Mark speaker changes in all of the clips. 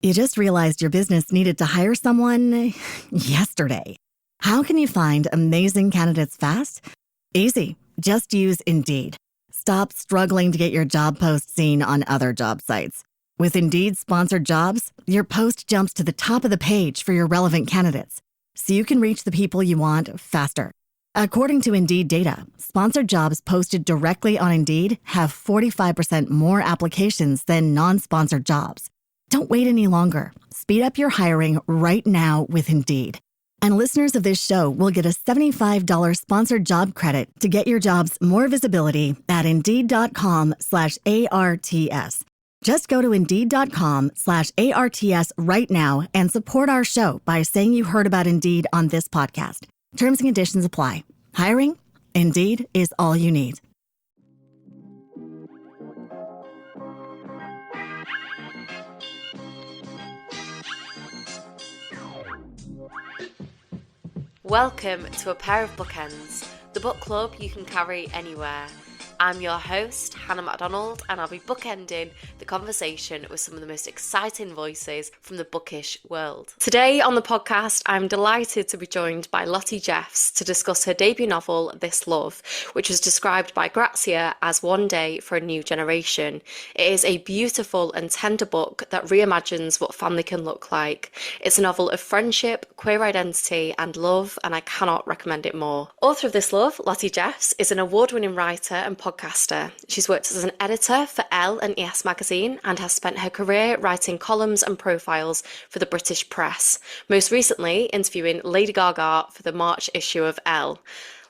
Speaker 1: You just realized your business needed to hire someone yesterday. How can you find amazing candidates fast? Easy. Just use Indeed. Stop struggling to get your job post seen on other job sites. With Indeed sponsored jobs, your post jumps to the top of the page for your relevant candidates, so you can reach the people you want faster. According to Indeed data, sponsored jobs posted directly on Indeed have 45% more applications than non-sponsored jobs. Don't wait any longer. Speed up your hiring right now with Indeed. And listeners of this show will get a $75 sponsored job credit to get your jobs more visibility at Indeed.com/ARTS. Just go to Indeed.com/ARTS right now and support our show by saying you heard about Indeed on this podcast. Terms and conditions apply. Hiring? Indeed is all you need.
Speaker 2: Welcome to A Pair of Bookends, the book club you can carry anywhere. I'm your host, Hannah MacDonald, and I'll be bookending the conversation with some of the most exciting voices from the bookish world. Today on the podcast, I'm delighted to be joined by Lotte Jeffs to discuss her debut novel, This Love, which was described by Grazia as One Day for a New Generation. It is a beautiful and tender book that reimagines what family can look like. It's a novel of friendship, queer identity, and love, and I cannot recommend it more. Author of This Love, Lotte Jeffs, is an award-winning writer and podcaster. She's worked as an editor for Elle and ES Magazine and has spent her career writing columns and profiles for the British press, most recently interviewing Lady Gaga for the March issue of Elle.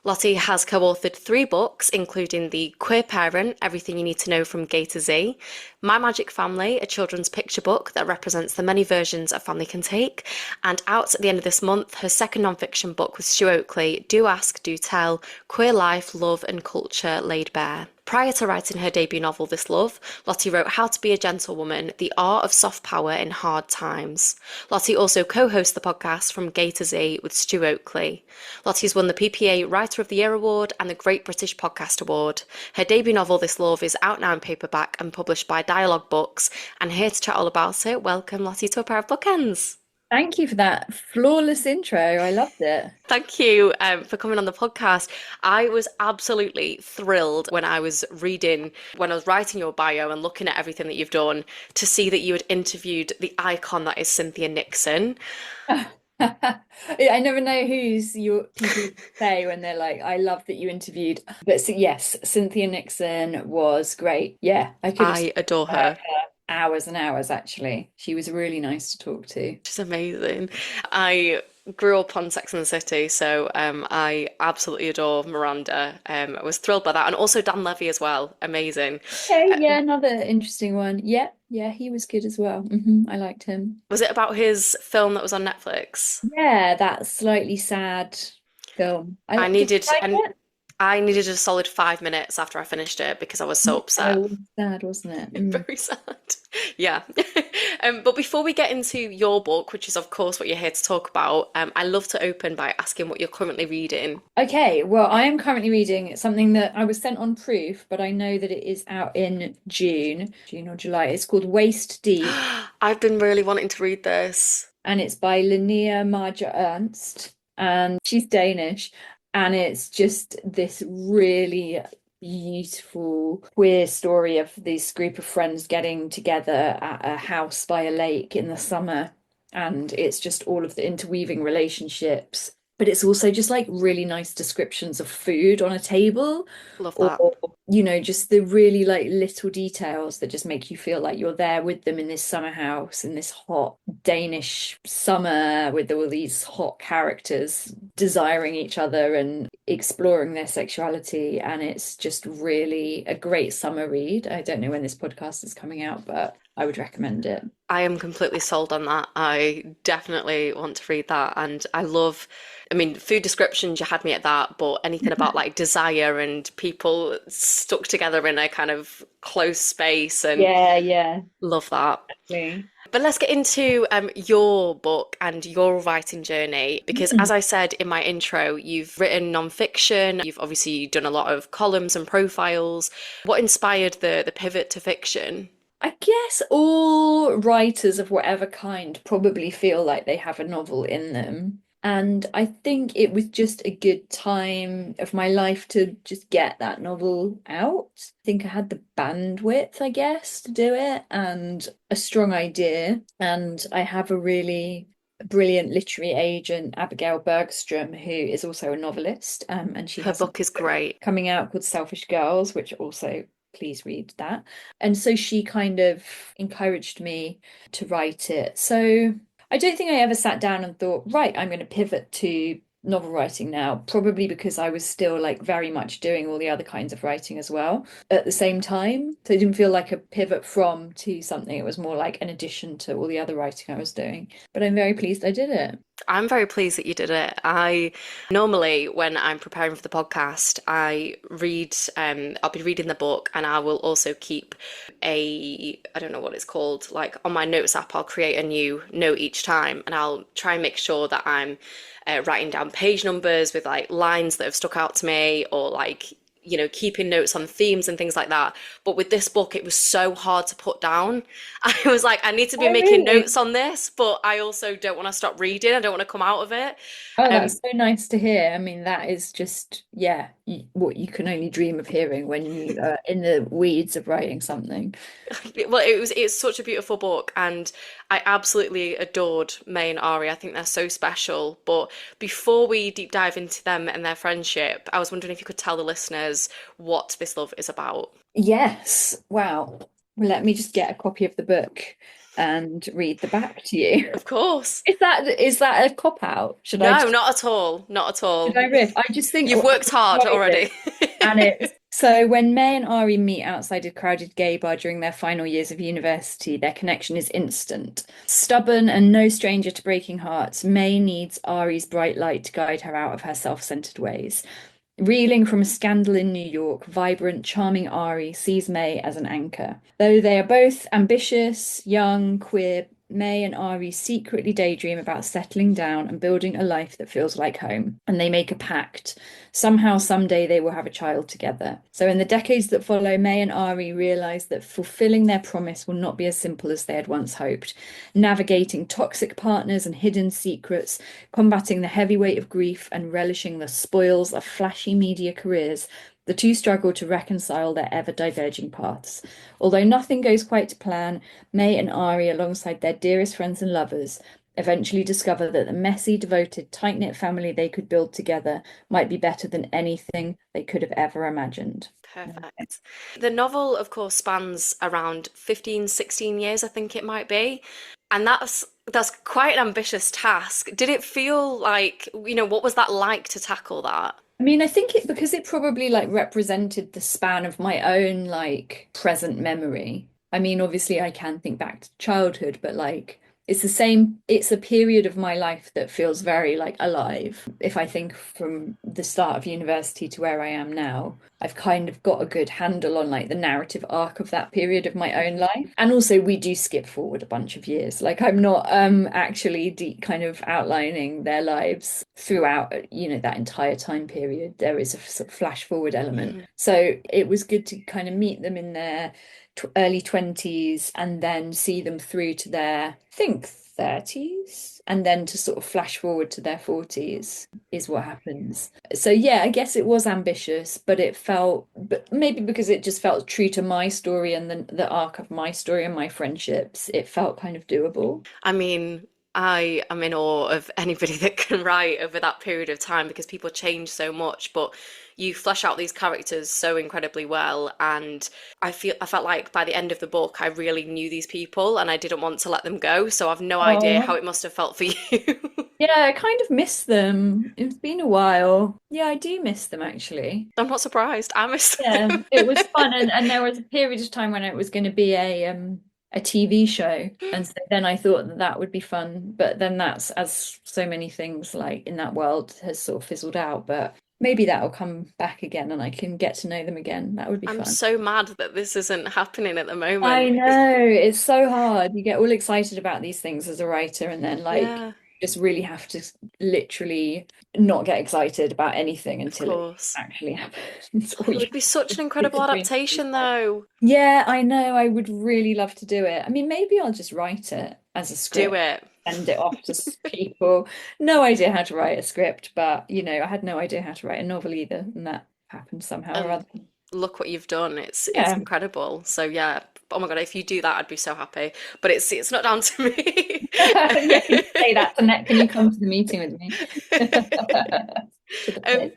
Speaker 2: Lotte has co-authored 3 books, including The Queer Parent, Everything You Need to Know from Gay to Z, My Magic Family, a children's picture book that represents the many versions a family can take, and out at the end of this month, her second non-fiction book with Stu Oakley, Do Ask, Do Tell, Queer Life, Love and Culture Laid Bare. Prior to writing her debut novel, This Love, Lotte wrote How to Be a Gentlewoman, The Art of Soft Power in Hard Times. Lotte also co-hosts the podcast From Gay to Z with Stu Oakley. Lotte has won the PPA Writer of the Year Award and the Great British Podcast Award. Her debut novel, This Love, is out now in paperback and published by Dialogue Books. And here to chat all about it, welcome Lotte to A Pair of Bookends.
Speaker 3: Thank you for that flawless intro. I loved it.
Speaker 2: Thank you for coming on the podcast. I was absolutely thrilled when I was writing your bio and looking at everything that you've done to see that you had interviewed the icon that is Cynthia Nixon.
Speaker 3: I never know who's your people say when they're like, I love that you interviewed. But so, yes, Cynthia Nixon was great. Yeah,
Speaker 2: I adore her.
Speaker 3: Hours and hours, actually. She was really nice to talk to.
Speaker 2: She's amazing. I grew up on Sex and the City, so I absolutely adore Miranda. I was thrilled by that. And also Dan Levy as well. Amazing.
Speaker 3: Okay, yeah, another interesting one. Yeah, he was good as well. I liked him.
Speaker 2: Was it about his film that was on Netflix?
Speaker 3: Yeah, that slightly sad film.
Speaker 2: I needed a solid 5 minutes after I finished it because I was so upset.
Speaker 3: It was sad, wasn't it?
Speaker 2: Very sad. Yeah. But before we get into your book, which is of course what you're here to talk about, I love to open by asking what you're currently reading.
Speaker 3: Okay, well, I am currently reading something that I was sent on proof, but I know that it is out in June or July. It's called Waist Deep.
Speaker 2: I've been really wanting to read this.
Speaker 3: And it's by Linnea Marja Ernst, and she's Danish. And it's just this really beautiful queer story of this group of friends getting together at a house by a lake in the summer. And it's just all of the interweaving relationships. But it's also just like really nice descriptions of food on a table.
Speaker 2: Love that.
Speaker 3: Or, just the really like little details that just make you feel like you're there with them in this summer house in this hot Danish summer with all these hot characters desiring each other and exploring their sexuality. And it's just really a great summer read. I don't know when this podcast is coming out, but I would recommend it.
Speaker 2: I am completely sold on that. I definitely want to read that. And food descriptions, you had me at that, but anything about like desire and people stuck together in a kind of close space and
Speaker 3: yeah,
Speaker 2: love that.
Speaker 3: Exactly.
Speaker 2: But let's get into your book and your writing journey, because as I said in my intro, you've written non-fiction, you've obviously done a lot of columns and profiles. What inspired the pivot to fiction?
Speaker 3: I guess all writers of whatever kind probably feel like they have a novel in them. And I think it was just a good time of my life to just get that novel out. I think I had the bandwidth, I guess, to do it and a strong idea. And I have a really brilliant literary agent, Abigail Bergstrom, who is also a novelist. And she
Speaker 2: Her
Speaker 3: has a
Speaker 2: book is great.
Speaker 3: coming out called Selfish Girls, which also please read that. And so she kind of encouraged me to write it. So I don't think I ever sat down and thought, right, I'm going to pivot to novel writing now, probably because I was still like very much doing all the other kinds of writing as well at the same time. So it didn't feel like a pivot from to something. It was more like an addition to all the other writing I was doing. But I'm very pleased I did it.
Speaker 2: I'm very pleased that you did it. I normally, when I'm preparing for the podcast, I'll be reading the book and I will also keep I don't know what it's called, like on my notes app, I'll create a new note each time and I'll try and make sure that I'm writing down page numbers with like lines that have stuck out to me or like keeping notes on themes and things like that. But with this book, it was so hard to put down. I was like, I need to be
Speaker 3: Oh,
Speaker 2: making
Speaker 3: really?
Speaker 2: notes on this, but I also don't want to stop reading. I don't want to come out of it.
Speaker 3: Oh,
Speaker 2: Um,
Speaker 3: that's so nice to hear. I mean, that is just, yeah, what you can only dream of hearing when you are in the weeds of writing something.
Speaker 2: well, it's such a beautiful book, and I absolutely adored May and Ari. I think they're so special. But before we deep dive into them and their friendship, I was wondering if you could tell the listeners what this love is about.
Speaker 3: Yes. Wow. Well, let me just get a copy of the book and read the back to you.
Speaker 2: Of course.
Speaker 3: Is that a cop out? Should I
Speaker 2: No,
Speaker 3: just
Speaker 2: not at all. Not at
Speaker 3: should
Speaker 2: all.
Speaker 3: I riff? I just think
Speaker 2: You've worked hard
Speaker 3: describe it.
Speaker 2: already.
Speaker 3: And it's so when May and Ari meet outside a crowded gay bar during their final years of university, their connection is instant. Stubborn and no stranger to breaking hearts, May needs Ari's bright light to guide her out of her self-centered ways. Reeling from a scandal in New York, vibrant, charming Ari sees May as an anchor. Though they are both ambitious, young, queer, May and Ari secretly daydream about settling down and building a life that feels like home. And they make a pact. Somehow, someday, they will have a child together. So, in the decades that follow, May and Ari realize that fulfilling their promise will not be as simple as they had once hoped. Navigating toxic partners and hidden secrets, combating the heavy weight of grief, and relishing the spoils of flashy media careers, the two struggle to reconcile their ever diverging paths. Although nothing goes quite to plan, May and Ari, alongside their dearest friends and lovers, eventually discover that the messy, devoted, tight-knit family they could build together might be better than anything they could have ever imagined.
Speaker 2: Perfect. The novel, of course, spans around 15, 16 years, I think it might be. And that's quite an ambitious task. Did it feel like, what was that like to tackle that?
Speaker 3: I mean, I think it because it probably like represented the span of my own like present memory. I mean, obviously I can think back to childhood, but like it's a period of my life that feels very like alive. If I think from the start of university to where I am now, I've kind of got a good handle on like the narrative arc of that period of my own life. And also we do skip forward a bunch of years. Like I'm not actually kind of outlining their lives throughout, that entire time period. There is a sort of flash forward element.
Speaker 2: Mhm.
Speaker 3: So it was good to kind of meet them in their early 20s and then see them through to their, I think, 30s. And then to sort of flash forward to their 40s is what happens. So, yeah, I guess it was ambitious, but maybe because it just felt true to my story and the arc of my story and my friendships, it felt kind of doable.
Speaker 2: I mean, I am in awe of anybody that can write over that period of time because people change so much, but you flesh out these characters so incredibly well. And I felt like by the end of the book, I really knew these people and I didn't want to let them go. So I've no idea how
Speaker 3: Oh,
Speaker 2: it must have felt for you.
Speaker 3: yeah, I kind of miss them. It's been a while. Yeah, I do miss them actually.
Speaker 2: I'm not surprised. I miss
Speaker 3: Yeah,
Speaker 2: them.
Speaker 3: it was fun, and there was a period of time when it was going to be a TV show, and so then I thought that that would be fun, but then that's as so many things like in that world has sort of fizzled out. But maybe that'll come back again, and I can get to know them again. That would be
Speaker 2: I'm
Speaker 3: fun.
Speaker 2: so mad that this isn't happening at the
Speaker 3: I
Speaker 2: moment.
Speaker 3: know, it's so hard. You get all excited about these things as a writer, and then like
Speaker 2: Yeah.
Speaker 3: just really have to literally not get excited about anything
Speaker 2: Of
Speaker 3: until it
Speaker 2: course.
Speaker 3: actually happens.
Speaker 2: Oh,
Speaker 3: Or
Speaker 2: it
Speaker 3: you
Speaker 2: would be such an incredible
Speaker 3: disappointed.
Speaker 2: adaptation, though.
Speaker 3: Yeah, I know. I would really love to do it. I mean, maybe I'll just write it as a
Speaker 2: Do
Speaker 3: script,
Speaker 2: it.
Speaker 3: send it off to people. No idea how to write a script, but I had no idea how to write a novel either, and that happened somehow or
Speaker 2: And
Speaker 3: other.
Speaker 2: look what you've done. It's
Speaker 3: Yeah.
Speaker 2: incredible. So yeah. Oh my God, if you do that, I'd be so happy. But it's not down to me.
Speaker 3: Yeah, you say that to Net. Can you come to the meeting with me? To the
Speaker 2: Um,
Speaker 3: pitch.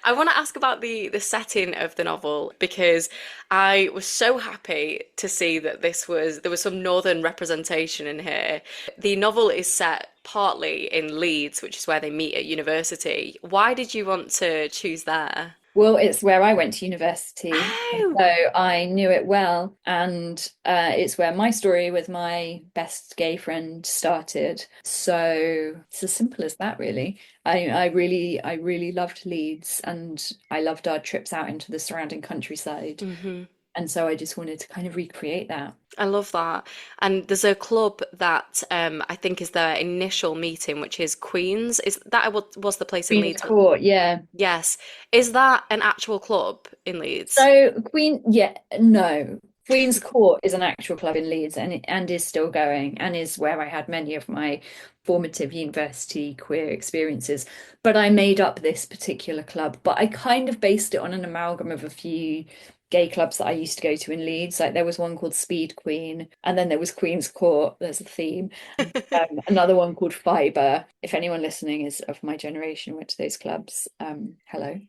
Speaker 2: I want to ask about the setting of the novel because I was so happy to see that there was some northern representation in here. The novel is set partly in Leeds, which is where they meet at university. Why did you want to choose there?
Speaker 3: Well, it's where I went to university,
Speaker 2: Oh,
Speaker 3: so I knew it well, and it's where my story with my best gay friend started. So it's as simple as that, really. I really loved Leeds, and I loved our trips out into the surrounding countryside, and so I just wanted to kind of recreate that.
Speaker 2: I love that. And there's a club that I think is their initial meeting, which is Queen's. Is that what was the place in
Speaker 3: Queen's
Speaker 2: Leeds?
Speaker 3: Court, yeah.
Speaker 2: Yes. Is that an actual club in Leeds?
Speaker 3: Yeah, no. Queen's Court is an actual club in Leeds and is still going and is where I had many of my formative university queer experiences. But I made up this particular club, but I kind of based it on an amalgam of a few gay clubs that I used to go to in Leeds. Like there was one called Speed Queen, and then there was Queen's Court. There's a theme. Another one called Fibre. If anyone listening is of my generation, went to those clubs, hello.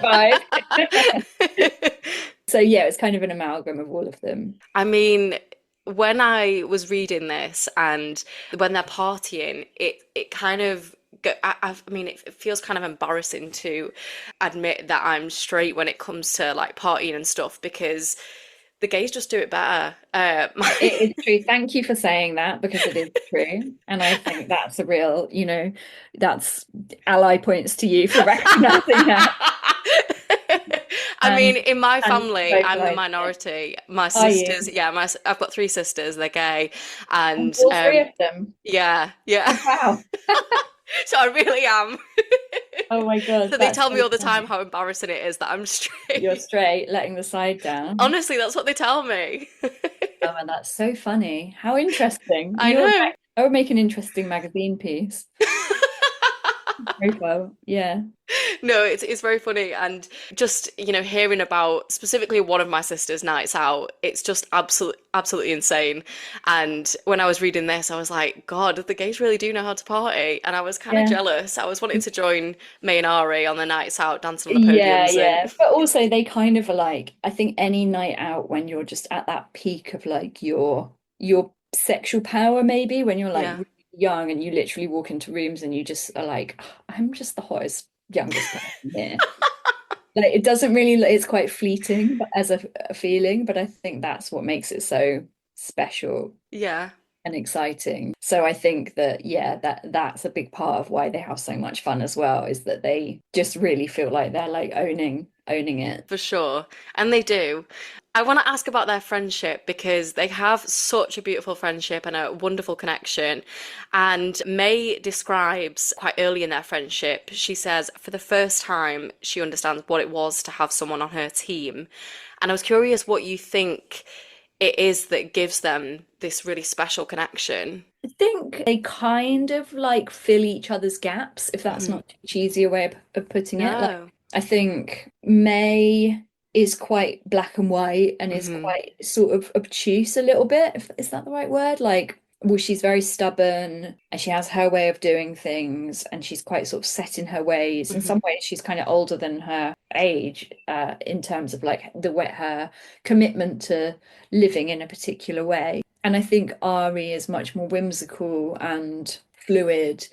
Speaker 3: Five. So yeah, it's kind of an amalgam of all of them.
Speaker 2: I mean, when I was reading this and when they're partying, it kind of I mean, it feels kind of embarrassing to admit that I'm straight when it comes to like partying and stuff because the gays just do it better.
Speaker 3: It is true. Thank you for saying that because it is true. And I think that's a real, that's ally points to you for recognizing that
Speaker 2: I
Speaker 3: and
Speaker 2: mean, in my
Speaker 3: and
Speaker 2: family, I'm the
Speaker 3: vocalizing it.
Speaker 2: minority. My
Speaker 3: Are
Speaker 2: sisters,
Speaker 3: you?
Speaker 2: yeah, I've got three sisters, they're gay, and
Speaker 3: All three of them.
Speaker 2: yeah, yeah.
Speaker 3: Oh, wow.
Speaker 2: So I really am.
Speaker 3: Oh my God,
Speaker 2: So they
Speaker 3: that's
Speaker 2: tell me
Speaker 3: so
Speaker 2: all the time
Speaker 3: funny.
Speaker 2: how embarrassing it is that I'm
Speaker 3: You're
Speaker 2: straight.
Speaker 3: straight, letting the side down.
Speaker 2: Honestly, that's what they tell me.
Speaker 3: Oh, and that's so funny. How interesting.
Speaker 2: I know.
Speaker 3: I would make an interesting magazine piece. Profile. Yeah.
Speaker 2: No, it's very funny and just, hearing about specifically one of my sister's nights out, it's just absolutely insane. And when I was reading this, I was like, God, the gays really do know how to party. And I was kind of
Speaker 3: Yeah.
Speaker 2: jealous. I was wanting to join May and Ari on the nights out, dancing on the
Speaker 3: Yeah,
Speaker 2: podiums
Speaker 3: yeah.
Speaker 2: and
Speaker 3: But also they kind of are like, I think any night out when you're just at that peak of like your sexual power, maybe when you're like
Speaker 2: yeah.
Speaker 3: really young and you literally walk into rooms and you just are like, "Oh, I'm just the hottest, youngest person here." Like it doesn't really, it's quite fleeting but as a feeling, but I think that's what makes it so special
Speaker 2: Yeah.
Speaker 3: and exciting. So I think that yeah, that's a big part of why they have so much fun as well, is that they just really feel like they're like owning it.
Speaker 2: For sure. And they do. I want to ask about their friendship because they have such a beautiful friendship and a wonderful connection. And May describes quite early in their friendship, she says for the first time she understands what it was to have someone on her team. And I was curious what you think it is that gives them this really special connection.
Speaker 3: I think they kind of like fill each other's gaps, if that's
Speaker 2: Mhm.
Speaker 3: not too cheesy a way of putting it. Like
Speaker 2: No.
Speaker 3: I think May is quite black and white and is
Speaker 2: Hmm.
Speaker 3: quite sort of obtuse a little bit. Is that the right word? Like, well, she's very stubborn and she has her way of doing things and she's quite sort of set in her ways. In
Speaker 2: Hmm.
Speaker 3: some ways, she's kind of older than her age, in terms of like the way her commitment to living in a particular way. And I think Ari is much more whimsical and fluid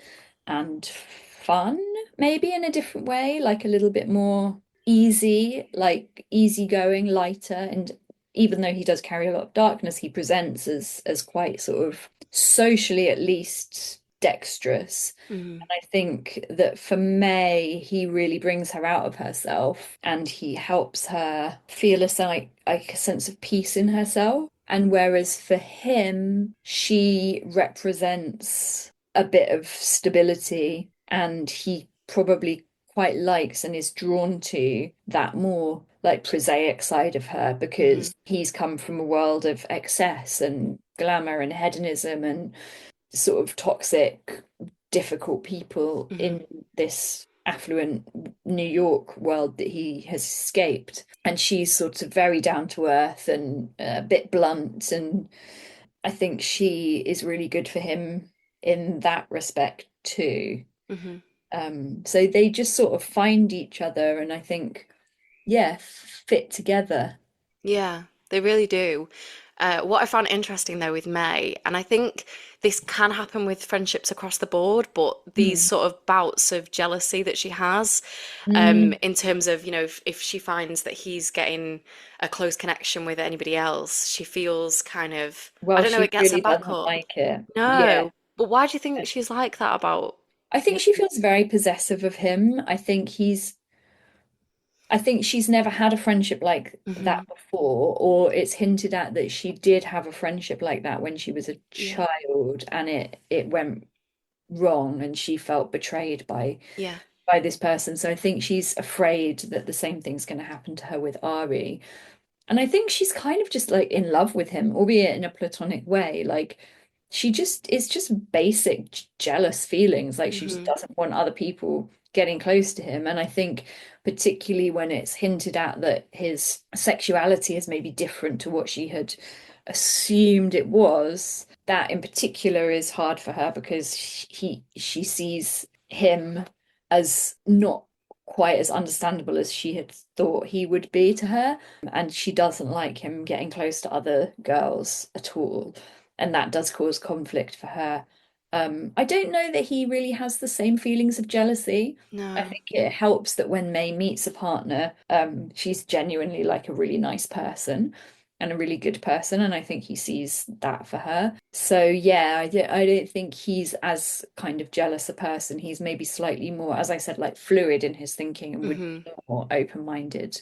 Speaker 3: and fun, maybe in a different way, like a little bit more easy, like easygoing, lighter. And even though he does carry a lot of darkness, he presents as quite sort of socially at least dexterous.
Speaker 2: Hmm.
Speaker 3: And I think that for May, he really brings her out of herself and he helps her feel like a sense of peace in herself. And whereas for him, she represents a bit of stability, and he probably quite likes and is drawn to that more like prosaic side of her
Speaker 2: Hmm.
Speaker 3: because he's come from a world of excess and glamour and hedonism and sort of toxic, difficult people
Speaker 2: Hmm.
Speaker 3: in this affluent New York world that he has escaped. And she's sort of very down to earth and a bit blunt. And I think she is really good for him in that respect too.
Speaker 2: Hmm.
Speaker 3: So they just sort of find each other and I think, yeah, fit together.
Speaker 2: Yeah, they really do. What I found interesting though with May, and I think this can happen with friendships across the board, but these
Speaker 3: Mm.
Speaker 2: sort of bouts of jealousy that she has,
Speaker 3: Mm.
Speaker 2: in terms of, if she finds that he's getting a close connection with anybody else, she feels kind of, I
Speaker 3: Well,
Speaker 2: don't know,
Speaker 3: she
Speaker 2: it gets her
Speaker 3: really
Speaker 2: back
Speaker 3: doesn't
Speaker 2: up.
Speaker 3: like it. Yeah.
Speaker 2: No, but why do you think she's like that about
Speaker 3: I
Speaker 2: him?
Speaker 3: think she feels very possessive of him. I think she's never had a friendship like
Speaker 2: Hmm.
Speaker 3: that before, or it's hinted at that she did have a friendship like that when she was a
Speaker 2: Yeah,
Speaker 3: child and it went wrong and she felt betrayed
Speaker 2: yeah.
Speaker 3: by this person. So I think she's afraid that the same thing's going to happen to her with Ari. And I think she's kind of just like in love with him, albeit in a platonic way. Like she just it's just basic jealous feelings. Like she just
Speaker 2: Hmm.
Speaker 3: doesn't want other people getting close to him. And I think particularly when it's hinted at that his sexuality is maybe different to what she had assumed it was, that in particular is hard for her because she sees him as not quite as understandable as she had thought he would be to her. And she doesn't like him getting close to other girls at all. And that does cause conflict for her. I don't know that he really has the same feelings of jealousy. I
Speaker 2: No.
Speaker 3: think it helps that when May meets a partner, she's genuinely like a really nice person and a really good person, and I think he sees that for her. So yeah, I don't think he's as kind of jealous a person. He's maybe slightly more, as I said, like fluid in his thinking and would
Speaker 2: Hmm.
Speaker 3: be more open-minded.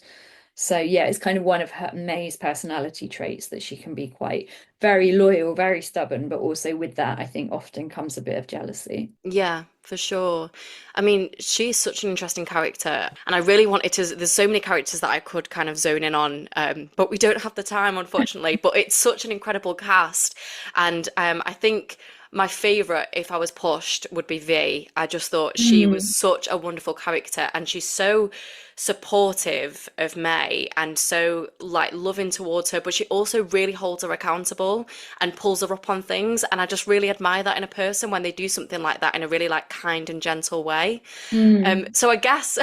Speaker 3: So yeah, it's kind of one of her May's personality traits that she can be quite very loyal, very stubborn, but also with that, I think often comes a bit of jealousy.
Speaker 2: Yeah, for sure. I mean, she's such an interesting character, and I really wanted to. There's so many characters that I could kind of zone in on, but we don't have the time, unfortunately. But it's such an incredible cast, and I think my favorite, if I was pushed, would be V. I just thought she was
Speaker 3: Mm.
Speaker 2: such a wonderful character, and she's so supportive of May and so like loving towards her, but she also really holds her accountable and pulls her up on things. And I just really admire that in a person when they do something like that in a really like kind and gentle way.
Speaker 3: Mm.
Speaker 2: So I guess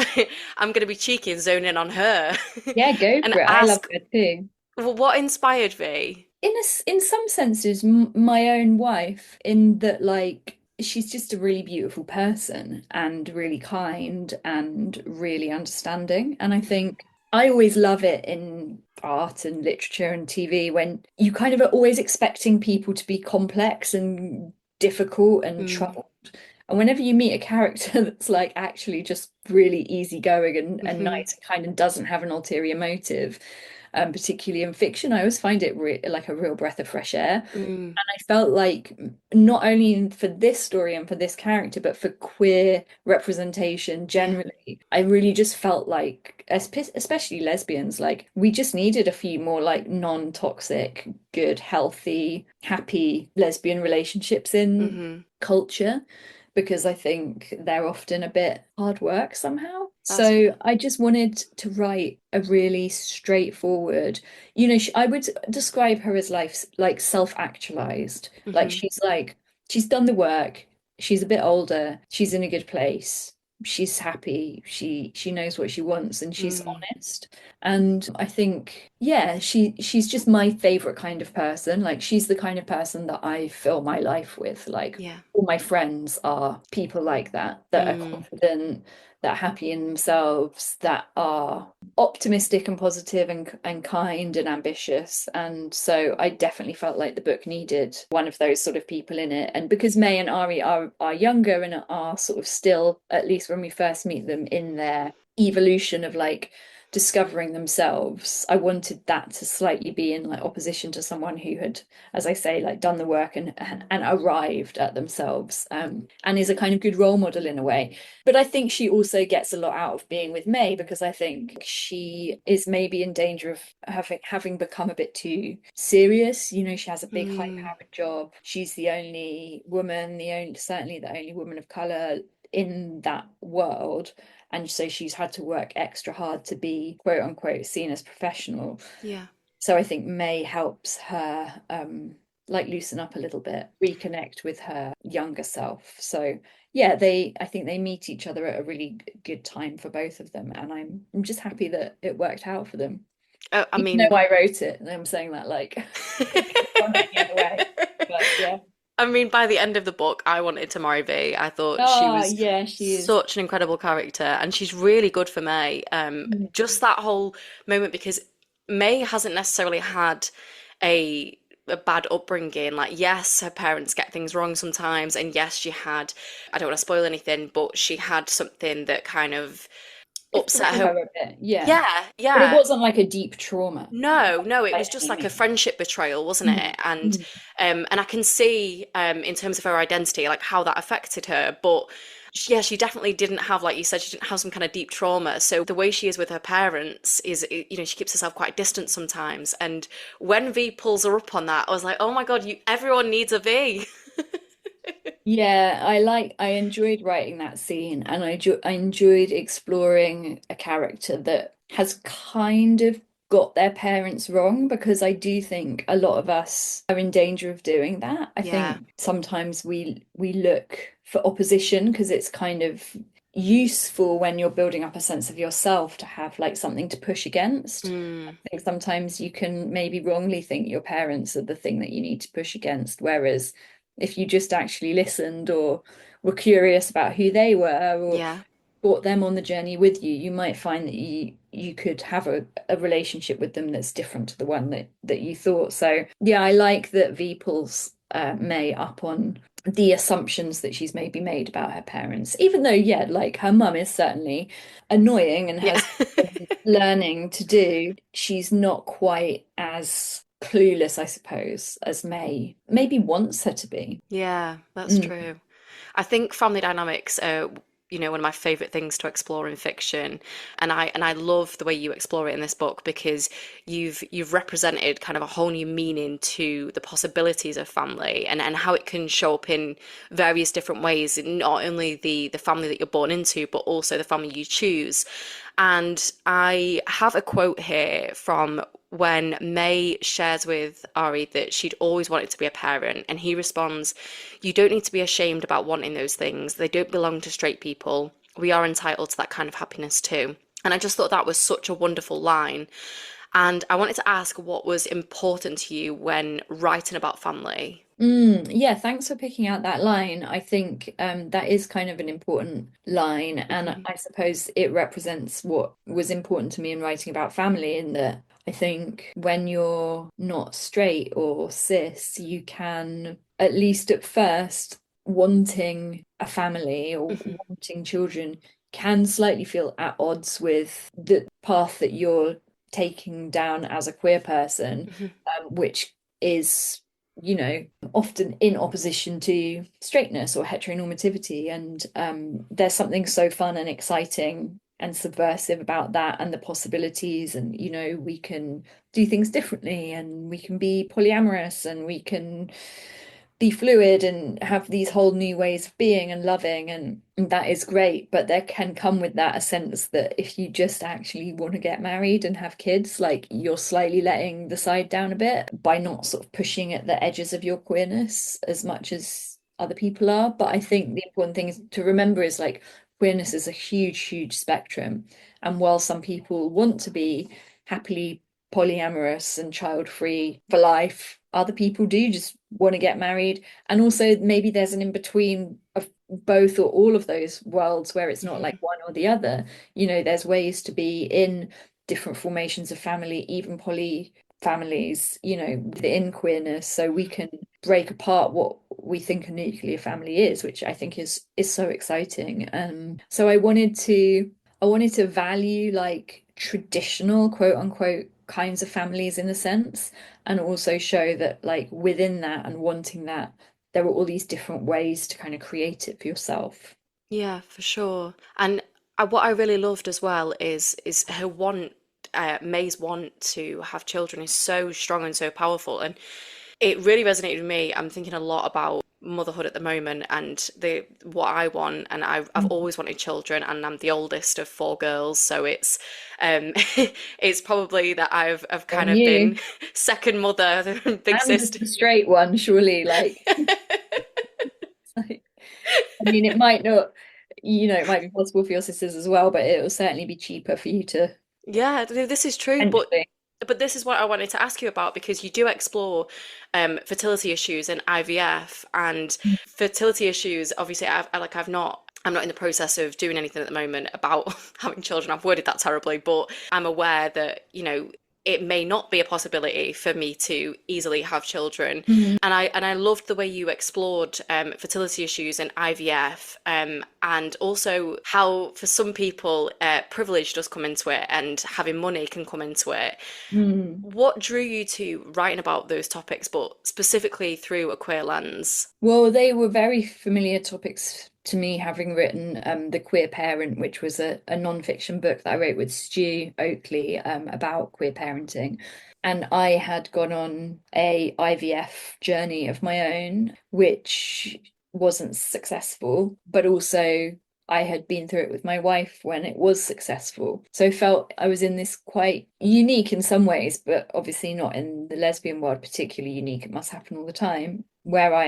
Speaker 2: I'm going to be cheeky and zone in on her
Speaker 3: Yeah, go
Speaker 2: and
Speaker 3: for it. I love
Speaker 2: ask,
Speaker 3: her too.
Speaker 2: well, what inspired V?
Speaker 3: In some senses, my own wife, in that like she's just a really beautiful person and really kind and really understanding. And I think I always love it in art and literature and TV when you kind of are always expecting people to be complex and difficult and
Speaker 2: Mm.
Speaker 3: troubled. And whenever you meet a character that's like actually just really easygoing and
Speaker 2: Hmm.
Speaker 3: nice and kind and doesn't have an ulterior motive, particularly in fiction, I always find it like a real breath of fresh air.
Speaker 2: Mm.
Speaker 3: And I felt like not only for this story and for this character, but for queer representation
Speaker 2: Yeah.
Speaker 3: generally, I really just felt like, especially lesbians, like we just needed a few more like non-toxic, good, healthy, happy lesbian relationships in
Speaker 2: Hmm.
Speaker 3: culture because I think they're often a bit hard work somehow.
Speaker 2: That's
Speaker 3: So I just wanted to write a really straightforward, I would describe her as like self-actualized. Like
Speaker 2: hmm
Speaker 3: she's done the work, she's a bit older, she's in a good place, she's happy, she knows what she wants and she's
Speaker 2: mm.
Speaker 3: honest. And I think, yeah, she's just my favorite kind of person. Like she's the kind of person that I fill my life with. Like
Speaker 2: Yeah.
Speaker 3: all my friends are people like that are
Speaker 2: Mm.
Speaker 3: confident, that are happy in themselves, that are optimistic and positive and kind and ambitious. And so I definitely felt like the book needed one of those sort of people in it. And because May and Ari are younger and are sort of still, at least when we first meet them, in their evolution of like discovering themselves, I wanted that to slightly be in like opposition to someone who had, as I say, like done the work and arrived at themselves, and is a kind of good role model in a way. But I think she also gets a lot out of being with May, because I think she is maybe in danger of having become a bit too serious. You know, she has a big high-powered job. She's the only woman, certainly the only woman of color in that world. And so she's had to work extra hard to be quote unquote seen as professional.
Speaker 2: Yeah.
Speaker 3: So I think May helps her like loosen up a little bit, reconnect with her younger self. So yeah, I think they meet each other at a really good time for both of them, and I'm just happy that it worked out for them.
Speaker 2: I
Speaker 3: Even
Speaker 2: mean,
Speaker 3: though I wrote it, and I'm saying that like it could have gone any other way. But yeah.
Speaker 2: I mean, by the end of the book, I wanted to marry V. I thought she
Speaker 3: Oh
Speaker 2: was
Speaker 3: yeah, she is.
Speaker 2: such an incredible character, and she's really good for May. Just that whole moment, because May hasn't necessarily had a a bad upbringing. Like, yes, her parents get things wrong sometimes, and yes, she had, I don't want to spoil anything, but she had something that kind of
Speaker 3: It
Speaker 2: upset
Speaker 3: threw
Speaker 2: her.
Speaker 3: her a bit, yeah.
Speaker 2: Yeah,
Speaker 3: But it
Speaker 2: yeah.
Speaker 3: wasn't like a deep trauma
Speaker 2: No, no, it
Speaker 3: by
Speaker 2: was just
Speaker 3: any
Speaker 2: like a
Speaker 3: means.
Speaker 2: friendship betrayal, wasn't
Speaker 3: Mm,
Speaker 2: it?
Speaker 3: mm.
Speaker 2: And I can see in terms of her identity, like how that affected her. But yeah, she definitely didn't have, like you said, she didn't have some kind of deep trauma. So the way she is with her parents is, you know, she keeps herself quite distant sometimes. And when V pulls her up on that, I was like, oh my God, everyone needs a V.
Speaker 3: Yeah, I enjoyed writing that scene, and I enjoyed exploring a character that has kind of got their parents wrong, because I do think a lot of us are in danger of doing that. I
Speaker 2: Yeah.
Speaker 3: think sometimes we look for opposition because it's kind of useful when you're building up a sense of yourself to have like something to push against.
Speaker 2: Mm,
Speaker 3: I think sometimes you can maybe wrongly think your parents are the thing that you need to push against, whereas if you just actually listened or were curious about who they were or
Speaker 2: yeah.
Speaker 3: brought them on the journey with you, you might find that you could have a relationship with them that's different to the one that you thought. So yeah, I like that V pulls May up on the assumptions that she's maybe made about her parents, even though, yeah, like her mum is certainly annoying and
Speaker 2: Yeah.
Speaker 3: has learning to do. She's not quite as clueless, I suppose, as May maybe wants her to be.
Speaker 2: Yeah, that's
Speaker 3: Mm.
Speaker 2: true. I think family dynamics are, you know, one of my favorite things to explore in fiction, and I love the way you explore it in this book because you've represented kind of a whole new meaning to the possibilities of family and how it can show up in various different ways, not only the family that you're born into, but also the family you choose. And I have a quote here from when May shares with Ari that she'd always wanted to be a parent, and he responds, "You don't need to be ashamed about wanting those things. They don't belong to straight people. We are entitled to that kind of happiness too." And I just thought that was such a wonderful line. And I wanted to ask what was important to you when writing about family.
Speaker 3: Yeah, thanks for picking out that line. I think that is kind of an important line, and
Speaker 2: Mhm.
Speaker 3: I suppose it represents what was important to me in writing about family, in that I think when you're not straight or cis, you can, at least at first, wanting a family or
Speaker 2: Mhm.
Speaker 3: wanting children can slightly feel at odds with the path that you're taking down as a queer person,
Speaker 2: Mhm.
Speaker 3: which is, you know, often in opposition to straightness or heteronormativity. And there's something so fun and exciting and subversive about that, and the possibilities. And, you know, we can do things differently, and we can be polyamorous, and we can be fluid and have these whole new ways of being and loving, and that is great. But there can come with that a sense that if you just actually want to get married and have kids, like, you're slightly letting the side down a bit by not sort of pushing at the edges of your queerness as much as other people are. But I think the important thing is to remember is, like, queerness is a huge spectrum, and while some people want to be happily polyamorous and child free for life, other people do just want to get married. And also, maybe there's an in between of both or all of those worlds where it's not like
Speaker 2: Mhm.
Speaker 3: one or the other. You know, there's ways to be in different formations of family, even poly families, you know, within queerness. So we can break apart what we think a nuclear family is, which I think is so exciting. So I wanted to I wanted to value like traditional quote unquote kinds of families in a sense, and also show that like within that and wanting that, there were all these different ways to kind of create it for yourself.
Speaker 2: Yeah, for sure. And what I really loved as well is her want, May's want to have children is so strong and so powerful, and it really resonated with me. I'm thinking a lot about motherhood at the moment and the what I want, and I've
Speaker 3: Mm.
Speaker 2: always wanted children, and I'm the oldest of four girls, so um it's probably that I've kind
Speaker 3: On
Speaker 2: of
Speaker 3: you.
Speaker 2: been second mother, big
Speaker 3: And
Speaker 2: sister.
Speaker 3: the straight one, surely, like, I mean, it might not, it might be possible for your sisters as well, but it will certainly be cheaper for you to
Speaker 2: Yeah, this is true,
Speaker 3: potentially.
Speaker 2: but this is what I wanted to ask you about because you do explore fertility issues and IVF and fertility issues. Obviously, I'm not in the process of doing anything at the moment about having children. I've worded that terribly, but I'm aware that, it may not be a possibility for me to easily have children.
Speaker 3: Mhm.
Speaker 2: And I loved the way you explored fertility issues and IVF, and also how for some people privilege does come into it and having money can come into it.
Speaker 3: Mm.
Speaker 2: What drew you to writing about those topics, but specifically through a queer lens?
Speaker 3: Well, they were very familiar topics to me, having written The Queer Parent, which was a non-fiction book that I wrote with Stu Oakley about queer parenting. And I had gone on a IVF journey of my own, which wasn't successful, but also I had been through it with my wife when it was successful. So I felt I was in this quite unique in some ways, but obviously not in the lesbian world, particularly unique. It must happen all the time, where I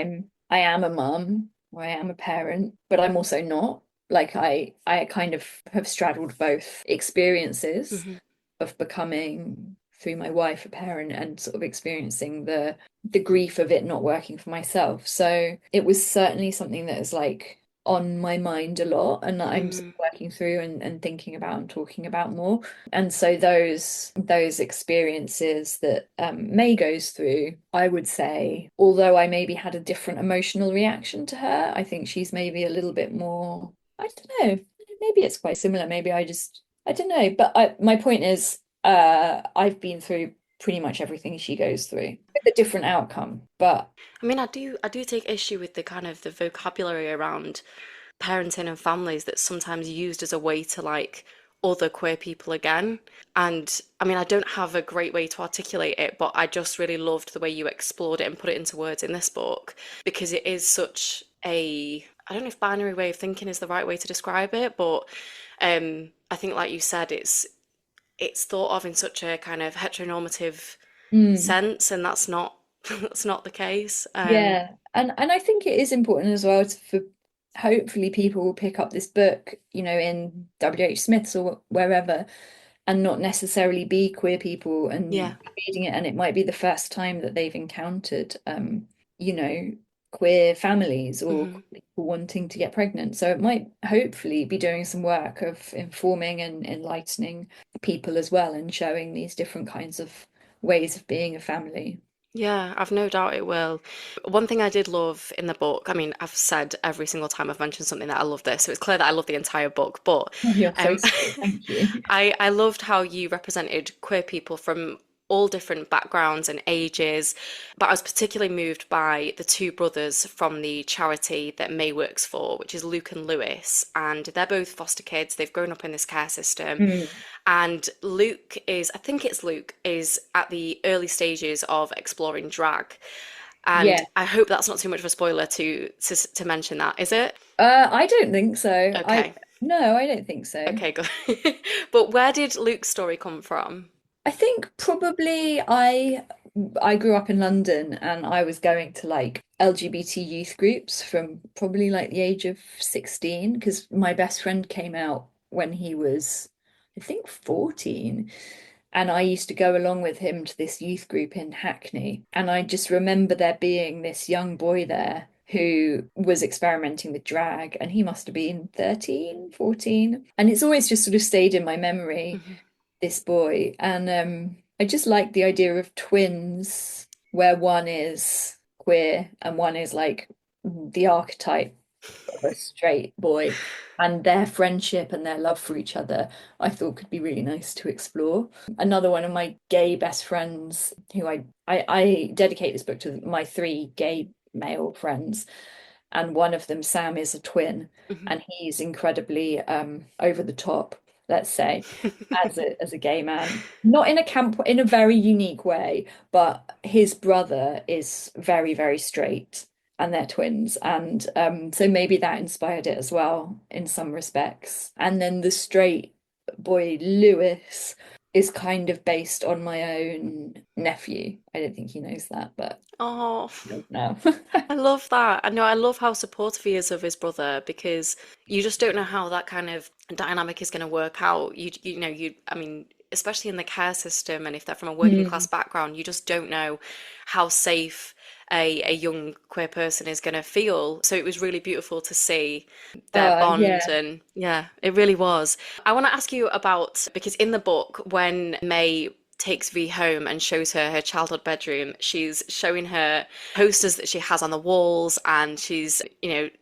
Speaker 3: am a mum, or I am a parent, but I'm also not. Like I kind of have straddled both experiences
Speaker 2: Hmm.
Speaker 3: of becoming through my wife a parent and sort of experiencing the grief of it not working for myself. So it was certainly something that is like on my mind a lot and that I'm sort
Speaker 2: Hmm.
Speaker 3: of working through and thinking about and talking about more. And so those experiences that May goes through, I would say, although I maybe had a different emotional reaction to her, I think she's maybe a little bit more, I don't know, maybe it's quite similar. Maybe I don't know. But my point is, I've been through pretty much everything she goes through with a different outcome. But
Speaker 2: I mean, I do take issue with the kind of the vocabulary around parenting and families that's sometimes used as a way to like other queer people again. And I mean, I don't have a great way to articulate it, but I just really loved the way you explored it and put it into words in this book because it is such I don't know if binary way of thinking is the right way to describe it, but I think like you said, it's thought of in such a kind of heteronormative
Speaker 3: mm,
Speaker 2: sense, and that's not that's not the case.
Speaker 3: yeah, and I think it is important as well for hopefully people will pick up this book, in WH Smith's or wherever, and not necessarily be queer people and
Speaker 2: Yeah.
Speaker 3: reading it, and it might be the first time that they've encountered you know queer families or
Speaker 2: Hmm.
Speaker 3: people wanting to get pregnant, so it might hopefully be doing some work of informing and enlightening people as well and showing these different kinds of ways of being a family.
Speaker 2: Yeah, I've no doubt it will. One thing I did love in the book, I mean, I've said every single time I've mentioned something that I love this, so it's clear that I love the entire book, but
Speaker 3: Oh, you're so
Speaker 2: um,
Speaker 3: sweet, thank you.
Speaker 2: I loved how you represented queer people from all different backgrounds and ages, but I was particularly moved by the two brothers from the charity that May works for, which is Luke and Lewis, and they're both foster kids. They've grown up in this care system,
Speaker 3: Mm,
Speaker 2: and I think it's Luke, is at the early stages of exploring drag. And
Speaker 3: yeah.
Speaker 2: I hope that's not too much of a spoiler to mention that, is it?
Speaker 3: I don't think so.
Speaker 2: Okay.
Speaker 3: No, I don't think so.
Speaker 2: Okay, good. But where did Luke's story come from?
Speaker 3: I think probably I grew up in London and I was going to like LGBT youth groups from probably like the age of 16 because my best friend came out when he was I think 14, and I used to go along with him to this youth group in Hackney, and I just remember there being this young boy there who was experimenting with drag, and he must have been 13, 14, and it's always just sort of stayed in my memory,
Speaker 2: Mhm.
Speaker 3: this boy. And I just like the idea of twins where one is queer and one is like the archetype of a straight boy, and their friendship and their love for each other, I thought could be really nice to explore. Another one of my gay best friends, who I dedicate this book to my three gay male friends, and one of them, Sam, is a twin,
Speaker 2: Mhm.
Speaker 3: and he's incredibly over the top, let's say, as a gay man. Not in a camp, in a very unique way, but his brother is very, very straight, and they're twins. And so maybe that inspired it as well in some respects. And then the straight boy, Lewis, is kind of based on my own nephew. I don't think he knows that, but
Speaker 2: Oh,
Speaker 3: no.
Speaker 2: I love that. I know, I love how supportive he is of his brother because you just don't know how that kind of dynamic is going to work out. I mean, especially in the care system, and if they're from a working class
Speaker 3: Hmm.
Speaker 2: background, you just don't know how safe a young queer person is going to feel. So it was really beautiful to see their bond,
Speaker 3: Yeah.
Speaker 2: and yeah, it really was. I want to ask you about, because in the book, when May takes V home and shows her her childhood bedroom, she's showing her posters that she has on the walls, and she's,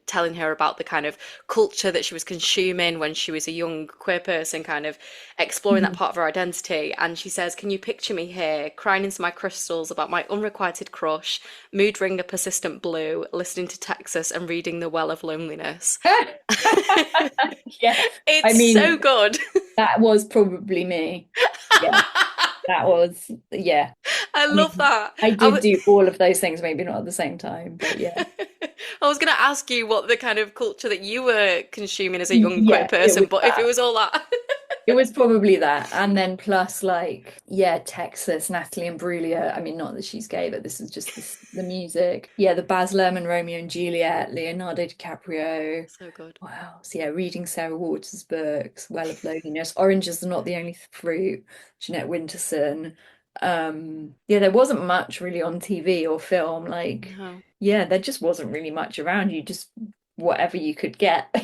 Speaker 2: telling her about the kind of culture that she was consuming when she was a young queer person, kind of exploring that
Speaker 3: Mhm.
Speaker 2: part of her identity. And she says, "Can you picture me here, crying into my crystals about my unrequited crush, mood ring a persistent blue, listening to Texas and reading The Well of Loneliness."
Speaker 3: Yeah. I
Speaker 2: It's so
Speaker 3: mean,
Speaker 2: good.
Speaker 3: that was probably me. Yeah, that was, yeah.
Speaker 2: I
Speaker 3: I
Speaker 2: love
Speaker 3: mean,
Speaker 2: that.
Speaker 3: I
Speaker 2: I
Speaker 3: did
Speaker 2: was
Speaker 3: do all of those things, maybe not at the same time, but yeah.
Speaker 2: I was going to ask you what the kind of culture that you were consuming as a young queer
Speaker 3: Yeah, it
Speaker 2: person,
Speaker 3: was
Speaker 2: but if it
Speaker 3: that.
Speaker 2: was all that.
Speaker 3: It was probably that. And then plus like, yeah, Texas, Natalie Imbruglia. I mean, not that she's gay, but this is just the music. Yeah, the Baz Luhrmann, Romeo and Juliet, Leonardo DiCaprio.
Speaker 2: So good.
Speaker 3: What else? Yeah, reading Sarah Waters' books, Well of Loneliness, Oranges Are Not the Only Fruit, Jeanette Winterson. Yeah, there wasn't much really on TV or film. Like,
Speaker 2: No.
Speaker 3: yeah, there just wasn't really much around. You just whatever you could get.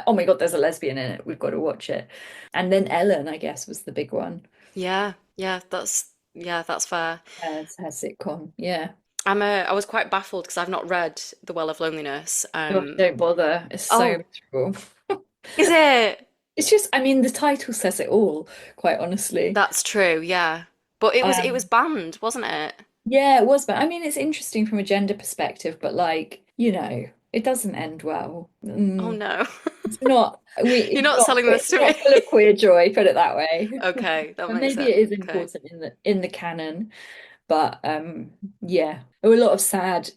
Speaker 3: Oh my God, there's a lesbian in it. We've got to watch it. And then Ellen, I guess, was the big one
Speaker 2: Yeah, yeah, that's fair.
Speaker 3: as her sitcom. Yeah.
Speaker 2: I was quite baffled because I've not read The Well of Loneliness.
Speaker 3: Oh, don't bother. It's so
Speaker 2: Oh,
Speaker 3: miserable.
Speaker 2: is it?
Speaker 3: It's just, I mean, the title says it all, quite honestly.
Speaker 2: That's true, yeah. But it was
Speaker 3: Um,
Speaker 2: banned, wasn't it?
Speaker 3: yeah, it was, but I mean, it's interesting from a gender perspective, but like, it doesn't end well.
Speaker 2: Oh no. You're
Speaker 3: It's
Speaker 2: not selling this to me.
Speaker 3: not full of queer joy, put it that way.
Speaker 2: Okay, that
Speaker 3: And
Speaker 2: makes
Speaker 3: maybe
Speaker 2: sense.
Speaker 3: it is
Speaker 2: Okay.
Speaker 3: important in the canon, but yeah, there were a lot of sad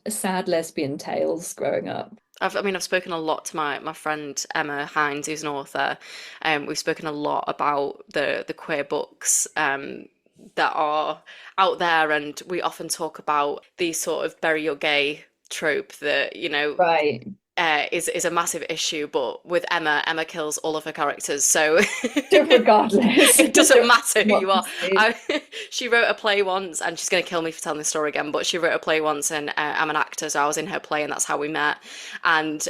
Speaker 3: lesbian tales growing up.
Speaker 2: I mean, I've spoken a lot to my friend Emma Hines, who's an author. We've spoken a lot about the queer books that are out there, and we often talk about the sort of bury your gay trope that,
Speaker 3: Right.
Speaker 2: is a massive issue. But with Emma, Emma kills all of her characters, so
Speaker 3: Regardless,
Speaker 2: it doesn't matter who
Speaker 3: what
Speaker 2: you
Speaker 3: you
Speaker 2: are.
Speaker 3: say.
Speaker 2: I, she wrote a play once, and she's going to kill me for telling this story again, but she wrote a play once, and I'm an actor, so I was in her play, and that's how we met. And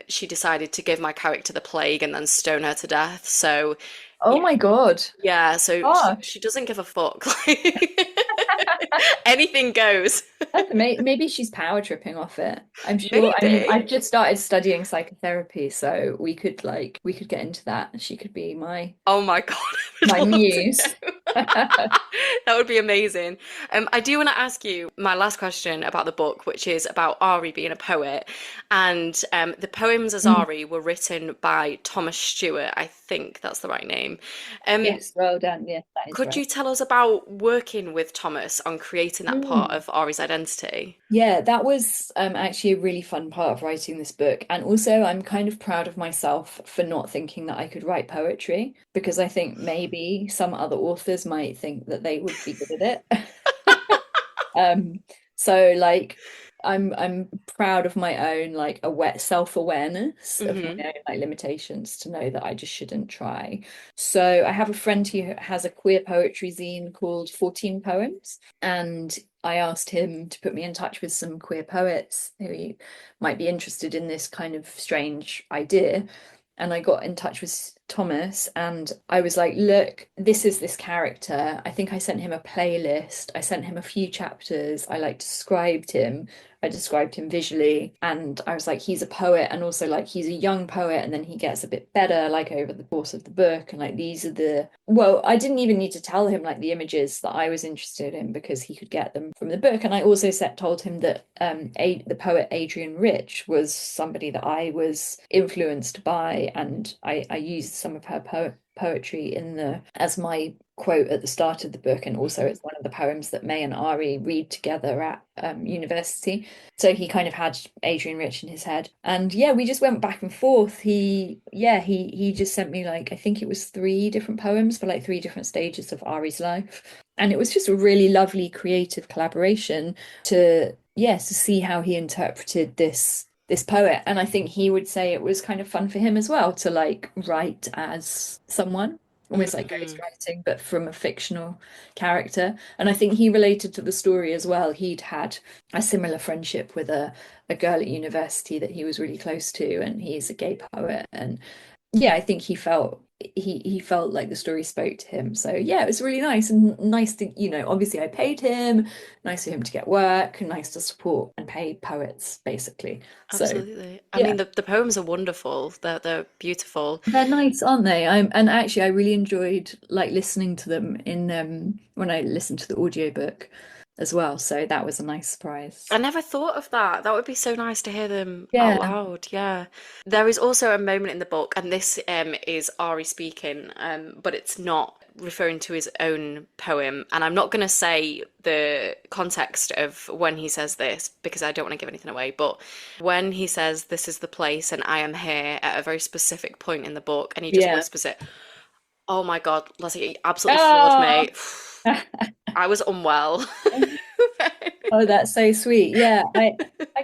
Speaker 2: she decided to give my character the plague and then stone her to death. So,
Speaker 3: Oh
Speaker 2: yeah,
Speaker 3: my God.
Speaker 2: yeah, so she
Speaker 3: Gosh.
Speaker 2: doesn't give a fuck. Anything goes.
Speaker 3: Maybe she's power tripping off it. I'm sure. I mean,
Speaker 2: Maybe.
Speaker 3: I've just started studying psychotherapy, so we could get into that. She could be
Speaker 2: Oh my God, I
Speaker 3: my
Speaker 2: would love to
Speaker 3: muse.
Speaker 2: know. That would be amazing. I do want to ask you my last question about the book, which is about Ari being a poet. And the poems as
Speaker 3: Mm,
Speaker 2: Ari were written by Thomas Stewart. I think that's the right name. Um,
Speaker 3: yes, well done. Yes, that is
Speaker 2: could
Speaker 3: right.
Speaker 2: you tell us about working with Thomas on creating that part
Speaker 3: Mm.
Speaker 2: of Ari's identity?
Speaker 3: Yeah, that was actually a really fun part of writing this book. And also, I'm kind of proud of myself for not thinking that I could write poetry, because I think maybe some other authors might think that they would be good at it. Um, so like I'm proud of my own like a wet self-awareness of my
Speaker 2: Hmm.
Speaker 3: own like limitations to know that I just shouldn't try. So I have a friend who has a queer poetry zine called 14 Poems, and I asked him to put me in touch with some queer poets who might be interested in this kind of strange idea. And I got in touch with Thomas, and I was like, look, this is this character. I think I sent him a playlist. I sent him a few chapters. I like described him. I described him visually, and I was like, he's a poet, and also like he's a young poet, and then he gets a bit better like over the course of the book. And like these are the, well, I didn't even need to tell him like the images that I was interested in because he could get them from the book. And I also told him that the poet Adrian Rich was somebody that I was influenced by, and I used some of her poetry in the as my quote at the start of the book, and also it's one of the poems that May and Ari read together at university. So he kind of had Adrian Rich in his head, and yeah, we just went back and forth. He just sent me like I think it was 3 different poems for like 3 different stages of Ari's life, and it was just a really lovely creative collaboration to to see how he interpreted this poet. And I think he would say it was kind of fun for him as well to like write as someone, almost like ghostwriting, but from a fictional character. And I think he related to the story as well. He'd had a similar friendship with a girl at university that he was really close to, and he's a gay poet. And yeah, I think he felt like the story spoke to him. So yeah, it was really nice, and nice to, obviously I paid him, nice for him to get work, and nice to support and pay poets basically. So
Speaker 2: Absolutely. I
Speaker 3: yeah,
Speaker 2: mean, the poems are wonderful. They're beautiful.
Speaker 3: they're nice, aren't they? And actually I really enjoyed like listening to them in when I listened to the audiobook as well. So that was a nice surprise.
Speaker 2: I never thought of that. That would be so nice to hear them out
Speaker 3: Yeah.
Speaker 2: loud. Yeah. There is also a moment in the book, and this is Ari speaking, but it's not referring to his own poem. And I'm not going to say the context of when he says this because I don't want to give anything away. But when he says, "This is the place and I am here," at a very specific point in the book, and he just
Speaker 3: Yeah.
Speaker 2: whispers it. Oh my God, Leslie, it absolutely floored
Speaker 3: Oh,
Speaker 2: me. I was unwell.
Speaker 3: oh, that's so sweet. Yeah, I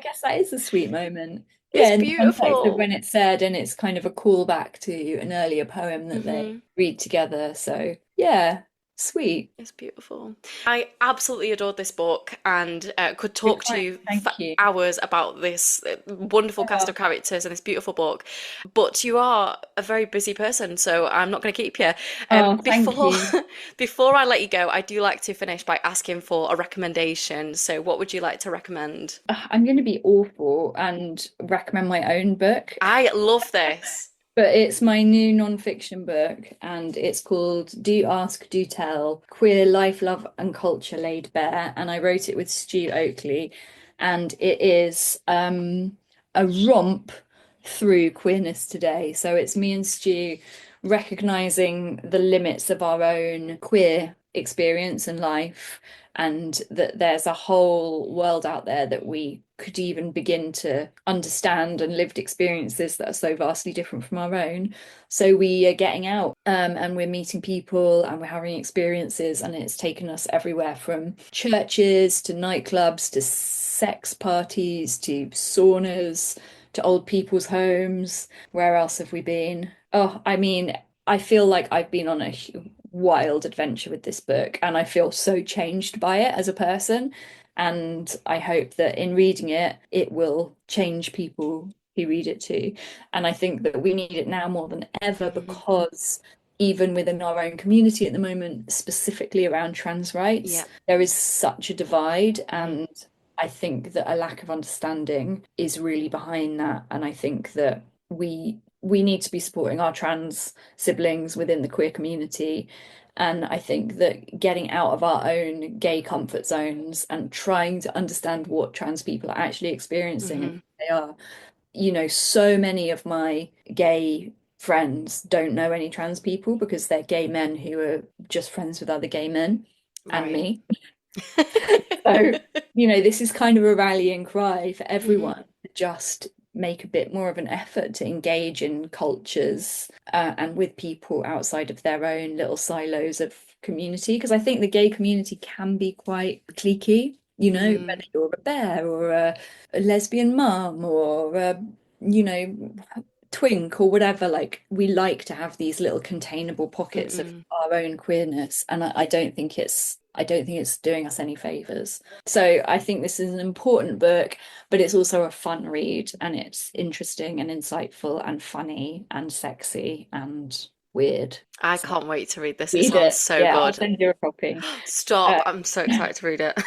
Speaker 3: guess that is a sweet moment. Yeah,
Speaker 2: It's
Speaker 3: in the context of
Speaker 2: beautiful.
Speaker 3: when it's said, and it's kind of a callback to an earlier poem that they
Speaker 2: Hmm.
Speaker 3: read together. So yeah, sweet.
Speaker 2: It's beautiful. I absolutely adored this book and could
Speaker 3: So
Speaker 2: talk to
Speaker 3: kind.
Speaker 2: you for
Speaker 3: Thank you.
Speaker 2: hours about this wonderful cast
Speaker 3: Oh,
Speaker 2: of characters and this beautiful book. But you are a very busy person, so I'm not going to keep you.
Speaker 3: oh, thank
Speaker 2: Before
Speaker 3: you.
Speaker 2: before I let you go, I do like to finish by asking for a recommendation. So, what would you like to recommend?
Speaker 3: I'm going to be awful and recommend my own book.
Speaker 2: I love this.
Speaker 3: But it's my new non-fiction book, and it's called Do Ask, Do Tell: Queer Life, Love and Culture Laid Bare. And I wrote it with Stu Oakley, and it is a romp through queerness today. So it's me and Stu recognizing the limits of our own queer experience and life, and that there's a whole world out there that we could even begin to understand, and lived experiences that are so vastly different from our own. So we are getting out, and we're meeting people, and we're having experiences, and it's taken us everywhere from churches to nightclubs to sex parties to saunas to old people's homes. Where else have we been? Oh, I mean, I feel like I've been on a wild adventure with this book, and I feel so changed by it as a person. And I hope that in reading it, it will change people who read it too. And I think that we need it now more than ever,
Speaker 2: Mhm.
Speaker 3: because even within our own community at the moment, specifically around trans rights,
Speaker 2: Yeah.
Speaker 3: there is such a divide.
Speaker 2: Mhm.
Speaker 3: And I think that a lack of understanding is really behind that. And I think that we need to be supporting our trans siblings within the queer community. And I think that getting out of our own gay comfort zones and trying to understand what trans people are actually experiencing and
Speaker 2: Mhm.
Speaker 3: who they are. So many of my gay friends don't know any trans people because they're gay men who are just friends with other gay men and
Speaker 2: Right.
Speaker 3: me. So, this is kind of a rallying cry for
Speaker 2: Mhm.
Speaker 3: everyone to just make a bit more of an effort to engage in cultures, and with people outside of their own little silos of community. Because I think the gay community can be quite cliquey,
Speaker 2: Mm.
Speaker 3: whether you're a bear or a lesbian mum or you know, twink or whatever. Like, we like to have these little containable pockets of
Speaker 2: Mm-mm.
Speaker 3: our own queerness, and I don't think it's doing us any favors. So I think this is an important book, but it's also a fun read, and it's interesting and insightful and funny and sexy, and weird.
Speaker 2: I
Speaker 3: So
Speaker 2: can't wait to read this. It
Speaker 3: read
Speaker 2: sounds
Speaker 3: it.
Speaker 2: so
Speaker 3: Yeah, I'll
Speaker 2: good.
Speaker 3: send you a copy.
Speaker 2: Stop. I'm so excited to read it.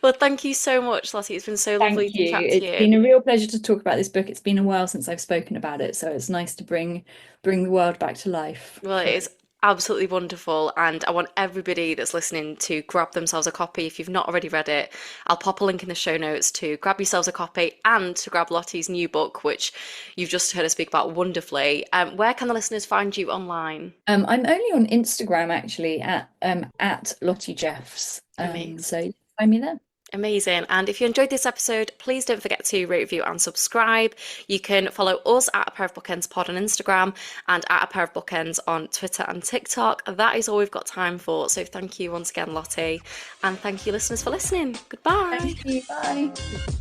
Speaker 2: Well, thank you so much, Lottie. It's been so lovely
Speaker 3: Thank
Speaker 2: to
Speaker 3: you.
Speaker 2: chat to
Speaker 3: It's
Speaker 2: you.
Speaker 3: been a real pleasure to talk about this book. It's been a while since I've spoken about it, so it's nice to bring the world back to life.
Speaker 2: Well, it is absolutely wonderful, and I want everybody that's listening to grab themselves a copy if you've not already read it. I'll pop a link in the show notes to grab yourselves a copy and to grab Lottie's new book, which you've just heard her speak about wonderfully. Where can the listeners find you online?
Speaker 3: I'm only on Instagram actually at Lotte Jeffs.
Speaker 2: Amazing.
Speaker 3: So find me there.
Speaker 2: Amazing. And if you enjoyed this episode, please don't forget to rate, review, and subscribe. You can follow us at A Pair of Bookends Pod on Instagram and at A Pair of Bookends on Twitter and TikTok. That is all we've got time for. So thank you once again, Lottie. And thank you, listeners, for listening. Goodbye.
Speaker 3: Thank you. Bye.